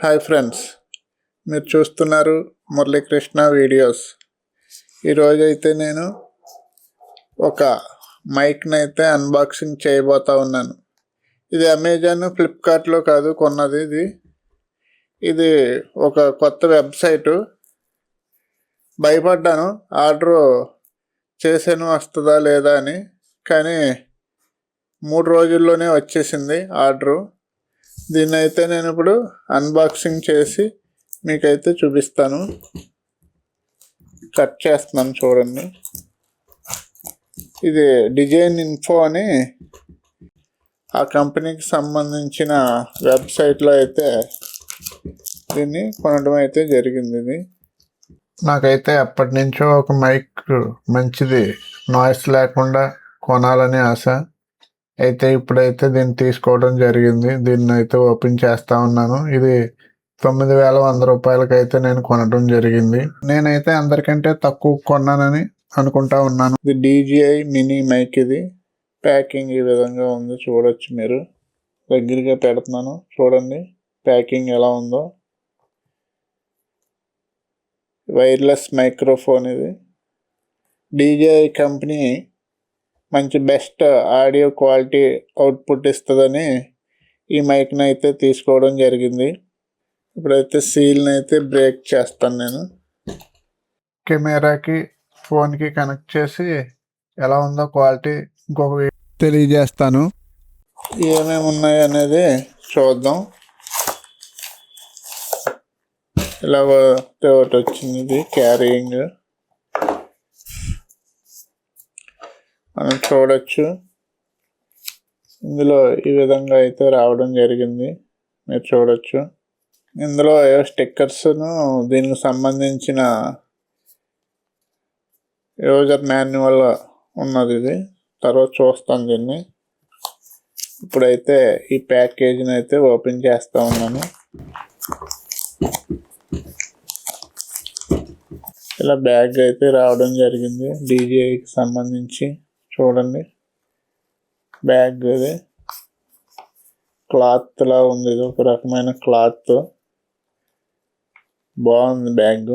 Hi friends, మీరు చూస్తున్నారు Muralikrishna videos. ఈరోజు అయితే నేను ఒక మైక్ని అయితే అన్బాక్సింగ్ చేయబోతా ఉన్నాను. ఇది అమెజాన్, ఫ్లిప్కార్ట్లో కాదు కొన్నది. ఇది ఒక కొత్త వెబ్సైటు. భయపడ్డాను ఆర్డర్ చేసాను వస్తుందా లేదా అని, కానీ 3 రోజుల్లోనే వచ్చేసింది ఆర్డరు. దీన్ని అయితే నేను ఇప్పుడు అన్బాక్సింగ్ చేసి మీకైతే చూపిస్తాను. కట్ చేస్తున్నాను చూడండి. ఇది డిజైన్ ఇన్ఫో అని ఆ కంపెనీకి సంబంధించిన వెబ్సైట్లో అయితే దీన్ని కొనడం అయితే జరిగింది. నాకైతే అప్పటి నుంచో ఒక మైక్ మంచిది, నాయిస్ లేకుండా కొనాలని ఆశ. అయితే ఇప్పుడైతే దీన్ని తీసుకోవడం జరిగింది. దీన్ని అయితే ఓపెన్ చేస్తా ఉన్నాను. ఇది 9,100 రూపాయలకి అయితే నేను కొనడం జరిగింది. నేనైతే అందరికంటే తక్కువ కొన్నానని అనుకుంటా ఉన్నాను. ఇది DJI మినీ మైక్. ఇది ప్యాకింగ్ ఈ విధంగా ఉంది, చూడొచ్చు మీరు. దగ్గరగా పెడుతున్నాను చూడండి ప్యాకింగ్ ఎలా ఉందో. Wireless microphone. ఇది DJI కంపెనీ మంచి బెస్ట్ ఆడియో క్వాలిటీ అవుట్పుట్ ఇస్తుందని ఈ మైక్ని అయితే తీసుకోవడం జరిగింది. ఇప్పుడైతే సీల్ని అయితే బ్రేక్ చేస్తాను నేను. కెమెరాకి ఫోన్కి కనెక్ట్ చేసి ఎలా ఉందో క్వాలిటీ ఇంకొక తెలియజేస్తాను. ఏమేమి ఉన్నాయి అనేది చూద్దాం. ఇలా ఒకటి వచ్చింది. ఇది క్యారీయింగ్ మనం చూడొచ్చు. ఇందులో ఈ విధంగా అయితే రావడం జరిగింది, మీరు చూడొచ్చు. ఇందులో స్టిక్కర్స్ను దీనికి సంబంధించిన యూజర్ మాన్యువల్ ఉన్నది. ఇది తర్వాత చూస్తాను దీన్ని. ఇప్పుడైతే ఈ ప్యాకేజీని అయితే ఓపెన్ చేస్తూ ఉన్నాను. ఇలా బ్యాగ్ అయితే రావడం జరిగింది DJIకి సంబంధించి. చూడండి బ్యాగ్. ఇది క్లాత్ లా ఉంది. ఇది ఒక రకమైన క్లాత్. బాగుంది బ్యాగ్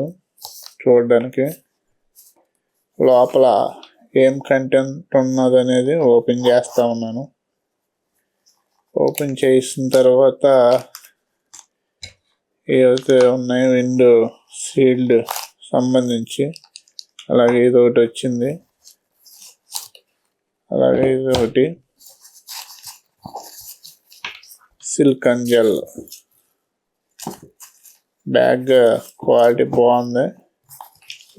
చూడడానికి. లోపల ఏం కంటెంట్ ఉన్నది అనేది ఓపెన్ చేస్తూ ఉన్నాను. ఓపెన్ చేసిన తర్వాత ఏవైతే ఉన్నాయో విండో షీల్డ్ సంబంధించి, అలాగే ఇది ఒకటి వచ్చింది, అలాగే ఇది ఒకటి సిలికాన్ జెల్. బ్యాగ్ క్వాలిటీ బాగుంది.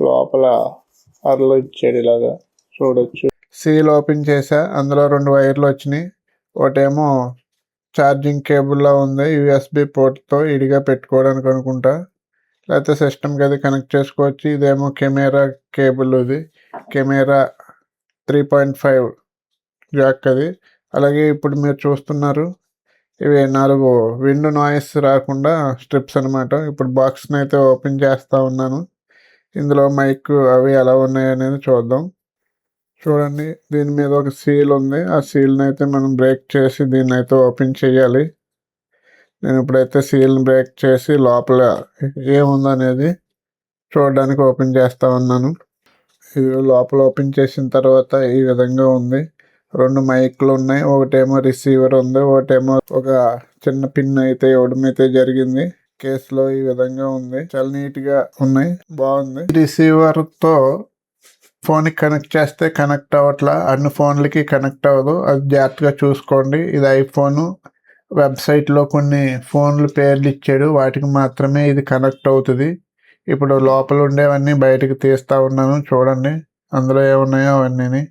లోపల అరలు ఇచ్చాడు ఇలాగా, చూడొచ్చు. సీల్ ఓపెన్ చేసా. అందులో 2 వైర్లు వచ్చినాయి. ఒకటేమో ఛార్జింగ్ కేబుల్లా ఉంది, USB పోర్ట్తో ఇడిగా పెట్టుకోవడానికి అనుకుంటా, లేకపోతే సిస్టమ్కి అది కనెక్ట్ చేసుకోవచ్చు. ఇదేమో కెమెరా కేబుల్. ఇది కెమెరా 3.5 జాక్ అది. అలాగే ఇప్పుడు మీరు చూస్తున్నారు ఇవి 4 విండ్ నాయిస్ రాకుండా స్ట్రిప్స్ అనమాట. ఇప్పుడు బాక్స్ని అయితే ఓపెన్ చేస్తూ ఉన్నాను. ఇందులో మైక్ అవి ఎలా ఉన్నాయి అనేది చూద్దాం. చూడండి దీని మీద ఒక సీల్ ఉంది. ఆ సీల్ని అయితే మనం బ్రేక్ చేసి దీన్ని అయితే ఓపెన్ చేయాలి. నేను ఇప్పుడైతే సీల్ని బ్రేక్ చేసి లోపల ఏముందో అనేది చూడడానికి ఓపెన్ చేస్తూ ఉన్నాను. ఇది లోపల ఓపెన్ చేసిన తర్వాత ఈ విధంగా ఉంది. 2 మైక్లు ఉన్నాయి. ఒకటేమో రిసీవర్ ఉంది, ఒకటేమో ఒక చిన్న పిన్ అయితే ఇవ్వడం అయితే జరిగింది. కేసులో ఈ విధంగా ఉంది. చాలా నీట్గా ఉన్నాయి, బాగుంది. రిసీవర్తో ఫోన్కి కనెక్ట్ చేస్తే కనెక్ట్ అవ్వట్లా, అన్ని ఫోన్లకి కనెక్ట్ అవ్వదు. అది జాగ్రత్తగా చూసుకోండి. ఇది ఐఫోను. వెబ్సైట్లో కొన్ని ఫోన్లు పేర్లు ఇచ్చాడు, వాటికి మాత్రమే ఇది కనెక్ట్ అవుతుంది. ఇప్పుడు లోపల ఉండేవన్నీ బయటకు తీస్తూ ఉన్నాను. చూడండి అందులో ఏమున్నాయో అవన్నీ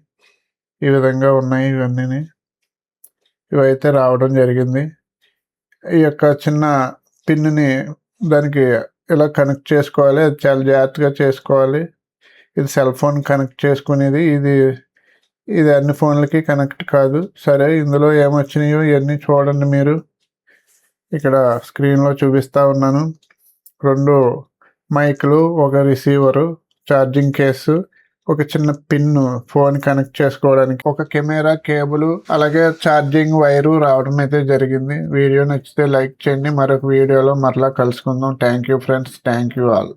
ఈ విధంగా ఉన్నాయి. ఇవన్నీ ఇవైతే రావడం జరిగింది. ఈ యొక్క చిన్న పిన్ని దానికి ఇలా కనెక్ట్ చేసుకోవాలి. అది చాలా జాగ్రత్తగా చేసుకోవాలి. ఇది సెల్ ఫోన్ కనెక్ట్ చేసుకునేది. ఇది అన్ని ఫోన్లకి కనెక్ట్ కాదు. సరే, ఇందులో ఏమొచ్చినాయో ఇవన్నీ చూడండి మీరు. ఇక్కడ స్క్రీన్లో చూపిస్తూ ఉన్నాను. 2 మైక్లు, ఒక రిసీవరు, ఛార్జింగ్ కేసు, ఒక చిన్న పిన్ ఫోన్ కనెక్ట్ చేసుకోవడానికి, ఒక కెమెరా కేబుల్, అలాగే ఛార్జింగ్ వైరు రావడం అయితే జరిగింది. వీడియో నచ్చితే లైక్ చేయండి. మరొక వీడియోలో మరలా కలుసుకుందాం. Thank you friends. Thank you all.